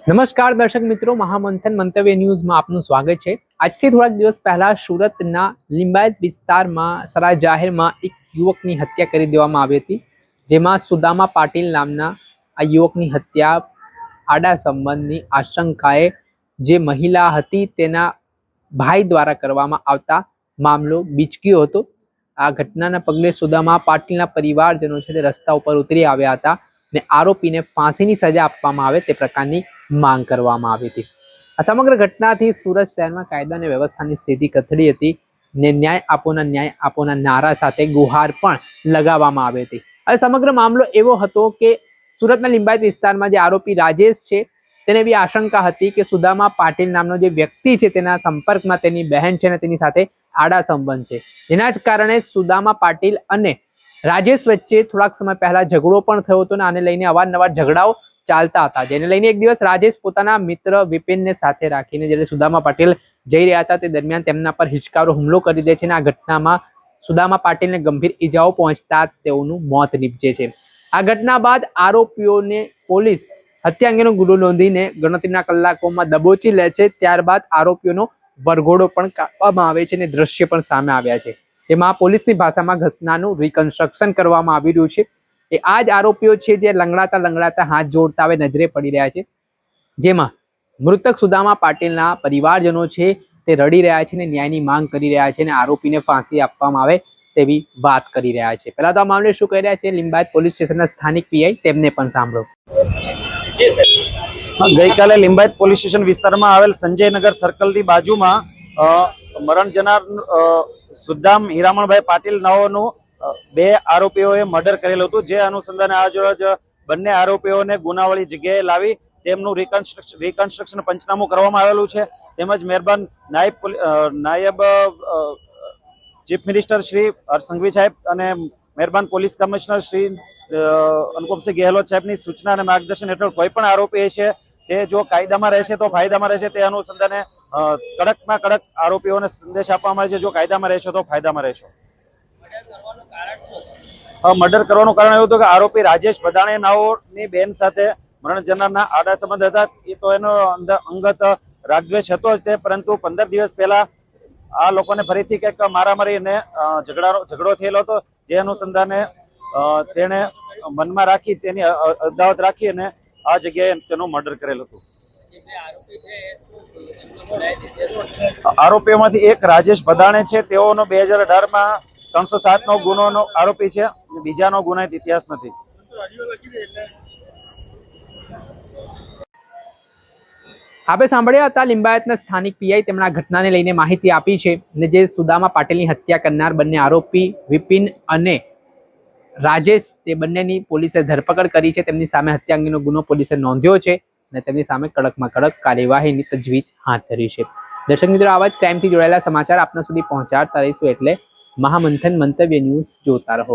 નમસ્કાર દર્શક મિત્રો, મહામંથન મંતવ્ય ન્યૂઝમાં આપનું સ્વાગત છે। આજથી થોડાક દિવસ પહેલા સુરતના લિંબાયત વિસ્તારમાં સરા જાહેરમાં એક યુવકની હત્યા કરી દેવામાં આવી હતી, જેમાં સુદામા પાટીલ નામના આ યુવકની હત્યા આડા સંબંધની આશંકાએ જે મહિલા હતી તેના ભાઈ દ્વારા કરવામાં આવતા મામલો બીચક્યો હતો। આ ઘટનાના પગલે સુદામા પાટીલના પરિવારજનો છે તે રસ્તા ઉપર ઉતરી આવ્યા હતા ને આરોપીને ફાંસીની સજા આપવામાં આવે તે પ્રકારની માંગ કરવામાં આવી હતી। આ સમગ્ર ઘટનાથી સુરત શહેરમાં કાયદા અને વ્યવસ્થાની સ્થિતિ કથળી હતી ને ન્યાય આપોના નારા સાથે ગુહાર પણ લગાવવામાં આવી હતી। હવે સમગ્ર મામલો એવો હતો કે સુરતના લિંબાયત વિસ્તારમાં જે આરોપી રાજેશ છે તેને એવી આશંકા હતી કે સુદામા પાટીલ નામનો જે વ્યક્તિ છે તેના સંપર્કમાં તેની બહેન છે અને તેની સાથે આડા સંબંધ છે, જેના જ કારણે સુદામા પાટીલ અને રાજેશ વચ્ચે થોડાક સમય પહેલા ઝઘડો પણ થયો હતો અને આને લઈને અવારનવાર ઝઘડાઓ ચાલતા હતા, જેને લઈને એક દિવસ રાજેશ પોતાના મિત્ર વિપિનને સાથે રાખીને જ્યારે સુદામા પાટીલ જઈ રહ્યા હતા તે દરમિયાન તેમના પર હિચકારો હુમલો કરી દે છે અને આ ઘટનામાં સુદામા પાટીલને ગંભીર ઈજાઓ પહોંચતા તેઓનું મોત નીપજે છે। આ ઘટના બાદ આરોપીઓને પોલીસ હત્યા અંગેનો ગુનો નોંધીને ગણતરીના કલાકોમાં દબોચી લે છે। ત્યારબાદ આરોપીઓનો વરઘોડો પણ કાઢવામાં આવે છે અને દ્રશ્ય પણ સામે આવ્યા છે, જેમાં પોલીસની ભાષામાં ઘટનાનું રિકન્સ્ટ્રક્શન કરવામાં આવી રહ્યું છે। એ આ જ આરોપીઓ છે જે લંગડાતા હાથ જોડતા હવે નજરે પડી રહ્યા છે, જેમાં મૃતક સુદામા પાટીલના પરિવારજનો છે તે રડી રહ્યા છે અને ન્યાયની માંગ કરી રહ્યા છે અને આરોપીને ફાંસી આપવામાં આવે તેવી વાત કરી રહ્યા છે। પહેલા તો આ મામલે શું કહી રહ્યા છે લિંબાયત પોલીસ સ્ટેશનના સ્થાનિક પીઆઈ, તેમને પણ સાંભળો। ગઈકાલે લિંબાયત પોલીસ સ્ટેશન વિસ્તારમાં આવેલ સંજયનગર સર્કલની બાજુમાં મરણ જનાર સુદામ હીરામણભાઈ પાટીલ નાઓનું બે આરોપીઓએ મર્ડર કરેલું હતું, જે અનુસંધાને આજરોજ બંને આરોપીઓને ગુનાવાળી જગ્યાએ લાવી તેમનું રિકન્સ્ટ્રક્શન પંચનામું કરવામાં આવેલું છે। તેમજ મહેરબાન નાયબ ચીફ મિનિસ્ટર શ્રી હર્ષ સંઘવી સાહેબ અને મહેરબાન પોલીસ કમિશનર શ્રી અનુપમસિંહ ગેહલોત સાહેબની સૂચના અને માર્ગદર્શન હેઠળ કોઈ પણ આરોપી છે તે જો કાયદામાં રહેશે તો ફાયદામાં રહેશે, તે અનુસંધાને કડકમાં કડક આરોપીઓને સંદેશ આપવામાં આવે છે, જો કાયદામાં રહેશો તો ફાયદામાં રહેશો। મર્ડર કરવાનું કારણ એવું હતું કે આરોપી રાજેશ ભદાણે નાઓની બેન સાથે મરણ જનારના આડા સંબંધ હતા। એ તો એનો અંગત રાગદ્વેષ હતો જ તે, પરંતુ 15 દિવસ પહેલા આ લોકોને ફરીથી કંઈક મારામારી અને ઝઘડો થયેલો હતો, જે અનુસંધાને તેને મનમાં રાખી તેની અદાવત રાખી અને આ જગ્યાએ તેનું મર્ડર કરેલું હતું। આરોપીઓમાંથી એક રાજેશ ભદાણે છે, તેઓનો 2018માં 307નો ગુનોનો આરોપી છે, બીજાનો ગુનાહિત ઇતિહાસ નથી। આપણે સાંભળ્યા હતા લિંબાયતના સ્થાનિક પીઆઈ, તેમણે આ ઘટનાને લઈને માહિતી આપી છે અને જે સુદામા પાટીલની હત્યા કરનાર બંને આરોપી વિપિન અને રાજેશ તે બંનેની પોલીસે ધરપકડ કરી છે, તેમની સામે હત્યા અંગેનો ગુનો પોલીસે નોંધ્યો છે અને તેમની સામે કડકમાં કડક કાર્યવાહીની તજવીજ હાથ ધરી છે। દર્શક મિત્રો, આવા જ ક્રાઇમથી જોડાયેલા સમાચાર આપના સુધી પહોંચાડતા રહીશું, એટલે મહામંથન મંતવ્ય ન્યૂઝ જોતા રહો।